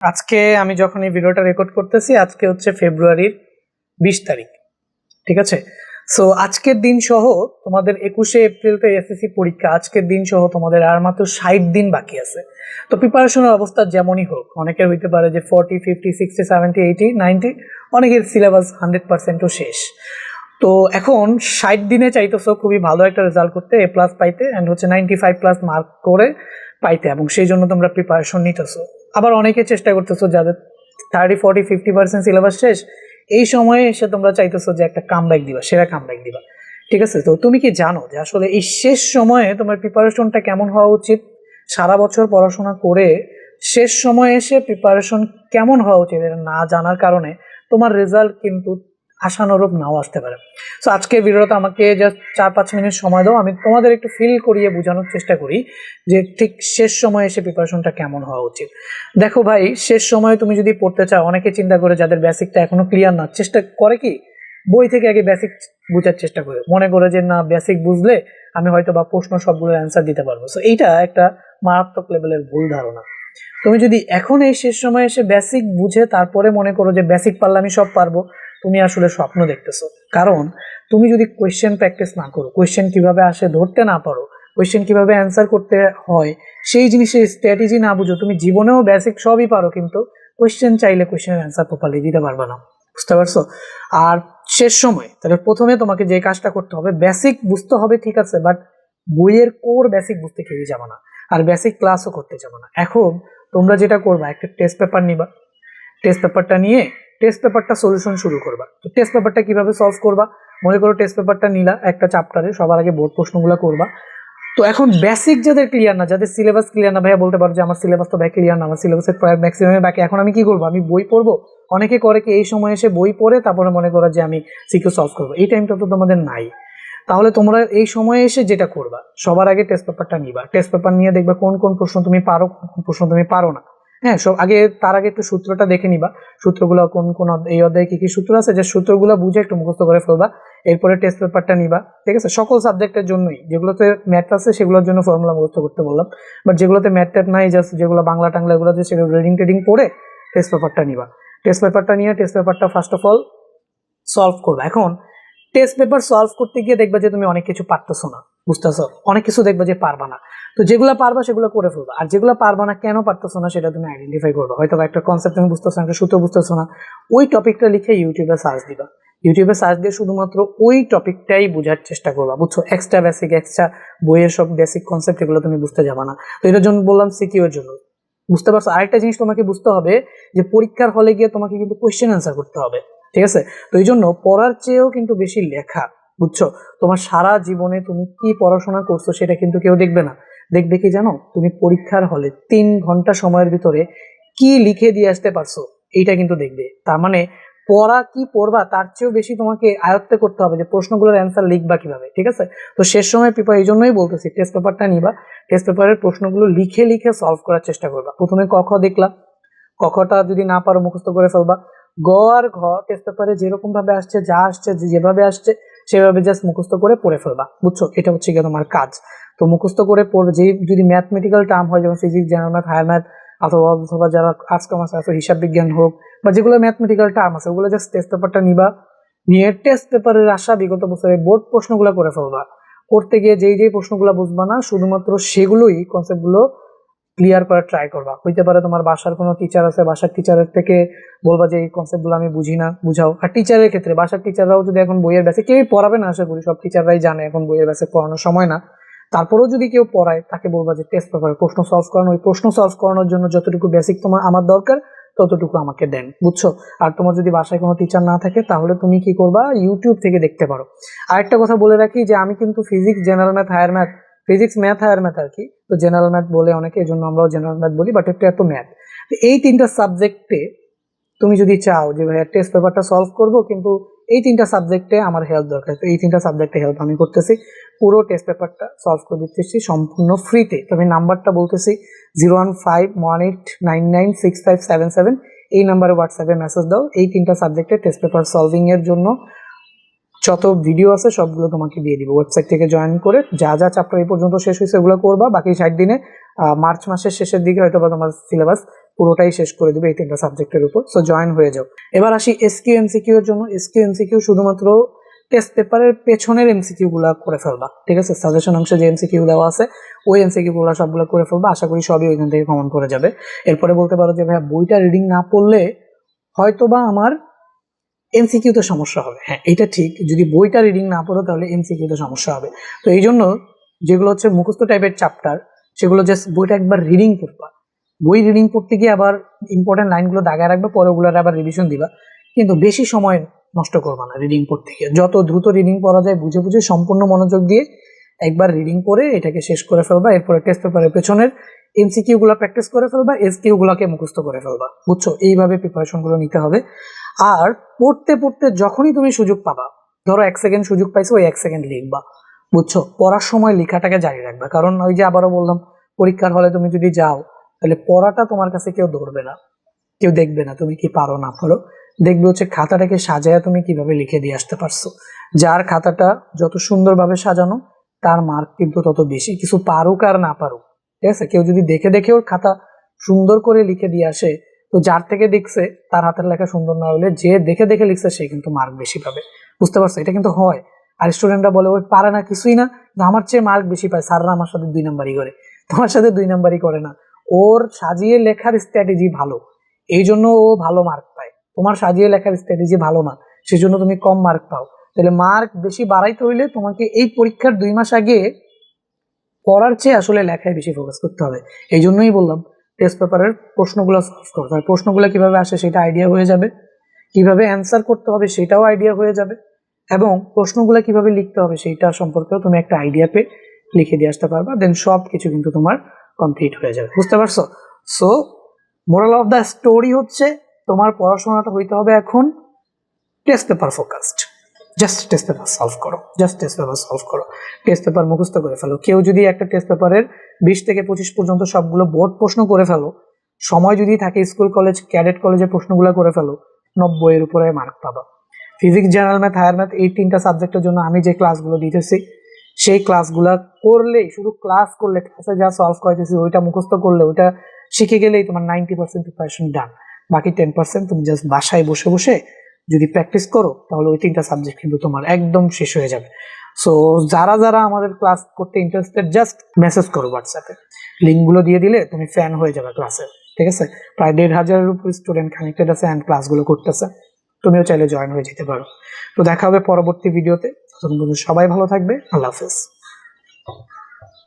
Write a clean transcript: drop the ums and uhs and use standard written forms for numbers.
আজকে আমি যখন এই ভিডিওটা রেকর্ড করতেছি আজকে হচ্ছে ফেব্রুয়ারির 20 তারিখ, ঠিক আছে। সো আজকের দিন সহ তোমাদের 21শে এপ্রিল তো এসএসসি পরীক্ষা, আজকের দিন সহ তোমাদের আর মাত্র 60 দিন বাকি আছে। তো প্রিপারেশনের অবস্থা যেমনই হোক, অনেকের হইতে পারে যে 40, 50, 60, 70, 80, 90, অনেকের সিলেবাস 100%ও শেষ। তো এখন 60 দিনে চাইতেছো খুবই ভালো একটা রেজাল্ট করতে, এ প্লাস পাইতে, অ্যান্ড হচ্ছে 95+ মার্ক করে পাইতে, এবং সেই জন্য তোমরা প্রিপারেশন নিতেছো। আবার অনেকে চেষ্টা করতেছো যাদের 30, 40, 50% সিলেবাস শেষ, এই সময়ে এসে তোমরা চাইতেছো যে একটা কামব্যাক দিবা, সেরা কামব্যাক দিবা, ঠিক আছে। তো তুমি কি জানো যে আসলে এই শেষ সময়ে তোমার প্রিপারেশনটা কেমন হওয়া উচিত? সারা বছর পড়াশোনা করে শেষ সময়ে এসে প্রিপারেশন কেমন হওয়া উচিত এটা না জানার কারণে তোমার রেজাল্ট কিন্তু আশানুরূপ নাও আসতে পারে। সো আজকের ভিডিওতে আমাকে জাস্ট 4-5 মিনিট সময় দাও, আমি তোমাদের একটু ফিল করিয়ে বোঝানোর চেষ্টা করি যে ঠিক শেষ সময়ে এসে প্রিপারেশনটা কেমন হওয়া উচিত। দেখো ভাই, শেষ সময়ে তুমি যদি পড়তে চাও, অনেকে চিন্তা করে যাদের বেসিকটা এখনো ক্লিয়ার না, চেষ্টা করে কি বই থেকে আগে বেসিক বোঝার চেষ্টা করে, মনে করে যে না বেসিক বুঝলে আমি হয়তো বা প্রশ্ন সবগুলোর অ্যান্সার দিতে পারবো। সো এইটা একটা মারাত্মক লেভেলের ভুল ধারণা। তুমি যদি এখন এই শেষ সময়ে এসে বেসিক বুঝে তারপরে মনে করো যে বেসিক পারলে আমি সব পারবো, তুমি আসলে স্বপ্ন দেখতেছো। কারণ তুমি যদি কোয়েশ্চেন প্র্যাকটিস না করো, কোয়েশ্চেন কিভাবে আসে ধরতে না পারো, কোয়েশ্চেন কিভাবে অ্যান্সার করতে হয় সেই জিনিসের স্ট্র্যাটেজি না বুঝো, তুমি জীবনেও বেসিক সবই পারো কিন্তু কোয়েশ্চেন চাইলে কোয়েশ্চেনের অ্যান্সার প্রপারলি দিতে পারবে না, বুঝতে পারছো? আর শেষ সময় তাহলে প্রথমে তোমাকে যে কাজটা করতে হবে, বেসিক বুঝতে হবে, ঠিক আছে, বাট বইয়ের কোর বেসিক বুঝতে কেউই যাবে না, আর বেসিক ক্লাসও করতে যাবে না। এখন তোমরা যেটা করবা, একটা টেস্ট পেপার নিবা, টেস্ট পেপারটা নিয়ে টেস্ট পেপারটা সলিউশন শুরু করবা। তো টেস্ট পেপারটা কিভাবে সলভ করবা, মনে করো টেস্ট পেপারটা নিলা একটা চ্যাপ্টারে, সবার আগে বোর্ড প্রশ্নগুলো করবা। তো এখন বেসিক যাদের ক্লিয়ার না, যাদের সিলেবাস ক্লিয়ার না, ভাইয়া বলতে পারো যে আমার সিলেবাস তো ভাই ক্লিয়ার না, আমার সিলেবাসের প্রায় ম্যাক্সিমামে বাকি, এখন আমি কি করবো, আমি বই পড়বো? অনেকে করে কি এই সময় এসে বই পড়ে তারপরে মনে করো যে আমি সিকিউ সলভ করবো, এই টাইমটা তো তোমাদের নাই। তাহলে তোমরা এই সময়ে এসে যেটা করবা, সবার আগে টেস্ট পেপারটা নিবা, টেস্ট পেপার নিয়ে দেখবা কোন কোন প্রশ্ন তুমি পারো, কোন কোন প্রশ্ন তুমি পারো না। হ্যাঁ, সব আগে তার আগে একটু সূত্রটা দেখে নিবা, সূত্রগুলো কোন কোন এই অধ্যায়ে কি কি সূত্র আছে, যে সূত্রগুলো বুঝে একটু মুখস্থ করে ফেলবা। এরপরে টেস্ট পেপারটা নিবা, ঠিক আছে। সকল সাবজেক্টের জন্যই, যেগুলোতে ম্যাথ আছে সেগুলোর জন্য ফর্মুলা মুখস্থ করতে বললাম, বাট যেগুলোতে ম্যাথ ট্যাথ নাই, জাস্ট যেগুলো বাংলা টাংলা এগুলো আছে সেগুলো রিডিং টেডিং পড়ে টেস্ট পেপারটা নিবা। টেস্ট পেপারটা নিয়ে টেস্ট পেপারটা ফার্স্ট অফ অল সলভ করবা। এখন টেস্ট পেপার সলভ করতে গিয়ে দেখবা যে তুমি অনেক কিছু পারতেছো না, বুঝতেছো, অনেক কিছু দেখবা যে পারবা না। তো যেগুলো পারবা সেগুলো করে ফেলবা, আর যেগুলো পারবা না কেন পারতেছো না সেটা তুমি আইডেন্টিফাই করবা। হয়তো একটা কনসেপ্ট তুমি বুঝতেছো না, একটা সূত্র বুঝতেছো না, ওই টপিকটা লিখে ইউটিউবে সার্চ দিবা। ইউটিউবে সার্চ দিয়ে শুধুমাত্র ওই টপিকটাই বোঝার চেষ্টা করবা, বুঝছো। এক্সট্রা বেসিক, এক্সট্রা বইয়ের সব বেসিক কনসেপ্ট এগুলো তুমি বুঝতে যাবা না। তো এটার জন্য বললাম সিকিউ এর জন্য, বুঝতে পারছো। আরেকটা জিনিস তোমাকে বুঝতে হবে যে পরীক্ষার হলে গিয়ে তোমাকে কিন্তু কোয়েশ্চেন অ্যান্সার করতে হবে, ঠিক আছে। তো এই জন্য পড়ার চেয়েও কিন্তু বেশি লেখা, বুঝছো। তোমার সারা জীবনে তুমি কি পড়াশোনা করছো সেটা কিন্তু কেউ দেখবে না, দেখবে কি জানো, তুমি পরীক্ষার হলে 3 ঘন্টা সময়ের ভিতরে কি লিখে দিয়ে আসতে পারছো এইটা কিন্তু দেখবে। তার মানে পড়া কি পড়বা তার চেয়েও বেশি তোমাকে আয়ত্তে করতে হবে যে প্রশ্নগুলোর অ্যান্সার লিখবা কিভাবে, ঠিক আছে। তো শেষ সময় পেপার এই জন্যই বলতেছি টেস্ট পেপারটা নিবা, টেস্ট পেপারের প্রশ্নগুলো লিখে লিখে সলভ করার চেষ্টা করবা। প্রথমে ক খ দেখলা, ক খটা যদি না পারো মুখস্থ করে ফেলবা। গ আর ঘ টেস্ট পেপারে যেরকম ভাবে আসছে, যা আসছে, যেভাবে আসছে সেভাবে জাস্ট মুখস্থ করে পড়ে ফেলবা, বুঝছো। এটা হচ্ছে গিয়ে তোমার কাজ। তো মুখস্থ করে পড়বে, যে যদি ম্যাথমেটিক্যাল টার্ম হয় যেমন physics, general math, higher math, অথবা যারা আর্টস কমার্স আছে, হিসাব বিজ্ঞান হোক, বা যেগুলো ম্যাথমেটিক্যাল টার্ম আছে ওগুলো জাস্ট টেস্ট পেপারটা নিবা, নিয়ে টেস্ট পেপারের আসা বিগত বছরের বোর্ড প্রশ্নগুলো করে ফেলবা। করতে গিয়ে যেই যেই প্রশ্নগুলো বুঝবা না শুধুমাত্র সেগুলোই কনসেপ্টগুলো ক্লিয়ার করার ট্রাই করবা। হইতে পারে তোমার বাসার কোনো টিচার আছে, বাসার টিচারের থেকে বলবা যে এই কনসেপ্টগুলো আমি বুঝি না, বুঝাও। আর টিচারের ক্ষেত্রে বাসার টিচাররাও যদি এখন বইয়ের বেসে, কেউই পড়াবে না আশা করি, সব টিচাররাই জানে এখন বইয়ের বেসে পড়ানোর সময় না, তারপরেও যদি কেউ পড়ায় তাকে বলবা যে টেস্ট পেপারে প্রশ্ন সলভ করানো, ওই প্রশ্ন সলভ করানোর জন্য যতটুকু বেসিক তোমার আমার দরকার ততটুকু আমাকে দেন, বুঝছো। আর তোমার যদি বাসায় কোনো টিচার না থাকে তাহলে তুমি কি করবা, ইউটিউব থেকে দেখতে পারো। আরেকটা কথা বলে রাখি যে আমি কিন্তু physics, general math, higher math, physics, math, higher math আর কি, তো জেনারেল ম্যাথ বলে অনেকে, এই জন্য আমরাও জেনারেল ম্যাথ বলি, বাট একটু এত ম্যাথ। এই 3টা সাবজেক্টে তুমি যদি চাও যে ভাইয়া টেস্ট পেপারটা সলভ করব কিন্তু এই 3টা সাবজেক্টে আমার হেল্প দরকার, তো এই 3টা সাবজেক্টে হেল্প আমি করতেছি। পুরো টেস্ট পেপারটা সলভ করে দিতেছি সম্পূর্ণ ফ্রিতে। তো আমি নাম্বারটা বলতেছি 01518996577, এই নাম্বারে হোয়াটসঅ্যাপে মেসেজ দাও। এই 3টা সাবজেক্টে টেস্ট পেপার সলভিং এর জন্য যত ভিডিও আছে সবগুলো তোমাকে দিয়ে দিব। ওয়েবসাইট থেকে জয়েন করে যা যা চ্যাপ্টার এই পর্যন্ত শেষ হয়েছে ওগুলো করবা। বাকি 60 দিনে মার্চ মাসের শেষের দিকে হয়তো বা তোমার সিলেবাস পুরোটাই শেষ করে দিবে এই 3টা সাবজেক্টের উপর। সো জয়েন হয়ে যাও। এবার আসি এসকিউ এমসিকিউ এর জন্য। এসকিউ এমসিকিউ শুধুমাত্র টেস্ট পেপারের পেছনের এমসিকিউ গুলা করে ফেলবা, ঠিক আছে? সাজেশন অংশে যে এমসিকিউ দেওয়া আছে ওই এমসিকিউ গুলা সবগুলো করে ফেলবা, আশা করি সবই ওইখান থেকে কমন করে যাবে। এরপরে বলতে পারো যে ভাইয়া বইটা রিডিং না পড়লে হয়তোবা আমার এমসিকিউ তে সমস্যা হবে। হ্যাঁ, এটা ঠিক, যদি বইটা রিডিং না পড়ো তাহলে এমসিকিউ তে সমস্যা হবে। তো এই জন্য যেগুলো হচ্ছে মুখস্থ টাইপের চ্যাপ্টার সেগুলো জাস্ট বইটা একবার রিডিং পড়বা। বই রিডিং পড়তে গিয়ে আবার ইম্পর্টেন্ট লাইনগুলো দাগায় রাখবে, পরে ওগুলোর আবার রিভিশন দিবা, কিন্তু বেশি সময় নষ্ট করবা না রিডিং পড়তে গিয়ে। যত দ্রুত রিডিং পড়া যায় বুঝে বুঝে সম্পূর্ণ মনোযোগ দিয়ে একবার রিডিং পড়ে এটাকে শেষ করে ফেলবা। এরপরে টেস্ট পেপারের পেছনের এমসিকিউ গুলো প্র্যাকটিস করে ফেলবা, এসকিউ গুলোকে মুখস্থ করে ফেলবা, বুঝছো? এইভাবে প্রিপারেশন গুলো নিতে হবে। আর পড়তে পড়তে যখনই তুমি সুযোগ পাবা, ধরো 1 সেকেন্ড সুযোগ পাইছো, ওই 1 সেকেন্ড লিখবা, বুঝছো? পড়ার সময় লেখাটাকে জারি রাখবা, কারণ ওই যে আবারও বললাম পরীক্ষার হলে তুমি যদি যাও তাহলে পড়াটা তোমার কাছে কেউ ধরবে না, কেউ দেখবে না তুমি কি পারো না পারো, দেখবে হচ্ছে খাতাটাকে সাজায় তুমি কিভাবে লিখে দিয়ে আসতে পারছো। যার খাতাটা যত সুন্দরভাবে সাজানো তার মার্ক কিন্তু তত বেশি, কিছু পারুক আর না পারুক, ঠিক আছে? কেউ যদি দেখে দেখে ওর খাতা সুন্দর করে লিখে দিয়ে আসে, তো যার থেকে দেখছে তার হাতের লেখা সুন্দর না হলে যে দেখে দেখে লিখছে সে কিন্তু মার্ক বেশি পাবে, বুঝতে পারছো? এটা কিন্তু হয়। আর স্টুডেন্টরা বলে ওই পারে না, কিছুই না, আমার চেয়ে মার্ক বেশি পায়, স্যাররা আমার সাথে 2 নাম্বারই করে। তোমার সাথে 2 নাম্বারই করে না, ওর সাজিয়ে লেখার স্ট্র্যাটেজি ভালো, এই জন্য ও ভালো মার্ক পায়। তোমার সাজিয়ে লেখার স্ট্র্যাটেজি ভালো না, সেজন্য তুমি কম মার্ক পাও। তাহলে মার্ক বেশি বাড়াইতে হইলে তোমাকে এই পরীক্ষার 2 মাস আগে পড়ার চেয়ে আসলে লেখায় বেশি ফোকাস করতে হবে। এই জন্যই বললাম টেস্ট পেপারের প্রশ্নগুলো সলভ করতে হবে। প্রশ্নগুলো কিভাবে আসে সেটা আইডিয়া হয়ে যাবে, কিভাবে অ্যান্সার করতে হবে সেটাও আইডিয়া হয়ে যাবে, এবং প্রশ্নগুলো কিভাবে লিখতে হবে সেইটা সম্পর্কেও তুমি একটা আইডিয়া পেয়ে লিখে দিয়ে আসতে পারবা। দেন সব কিছু কিন্তু তোমার কমপ্লিট হয়ে যাবে, বুঝতে পারছো? So moral of the story হচ্ছে তোমার পড়াশোনাটা হইতে হবে এখন test paper focused. Just test paper solve করো, জাস্ট টেস্ট পেপার সলভ করো, টেস্ট পেপার মুখস্থ করে ফেলো। কেউ যদি একটা টেস্ট পেপারের 20 থেকে 25 পর্যন্ত সবগুলো বোর্ড প্রশ্ন করে ফেলো, সময় যদি থাকে স্কুল কলেজ ক্যাডেট কলেজের প্রশ্নগুলো করে ফেলো, 90 এর উপরে মার্ক পাবা। Physics, general math, higher math, এই 3টা সাবজেক্টের জন্য আমি যে ক্লাসগুলো দিতেছি সেই ক্লাসগুলো করলেই, শুধু ক্লাস করলে, ক্লাসে যা সলভ করাইতেছি ওইটা মুখস্থ করলে, ওইটা শিখে গেলেই তোমার 90% প্রিপারেশন ডান। বাকি 10% তুমি জাস্ট বাসায় বসে বসে যদি প্র্যাকটিস করো তাহলে ওই 3টা সাবজেক্ট কিন্তু তোমার একদম শেষ হয়ে যাবে। সো যারা যারা আমাদের ক্লাস করতে ইন্টারেস্টেড জাস্ট মেসেজ করো হোয়াটসঅ্যাপে, লিঙ্কগুলো দিয়ে দিলে তুমি ফ্যান হয়ে যাবে ক্লাসে, ঠিক আছে? প্রায় 1,500-এর উপর স্টুডেন্ট কানেক্টেড আছে অ্যান্ড ক্লাসগুলো করতেছে, তুমিও চাইলে জয়েন হয়ে যেতে পারো। তো দেখা হবে পরবর্তী ভিডিওতে, ততক্ষণ পর্যন্ত সবাই ভালো থাকবে, আল্লাহ হাফেজ।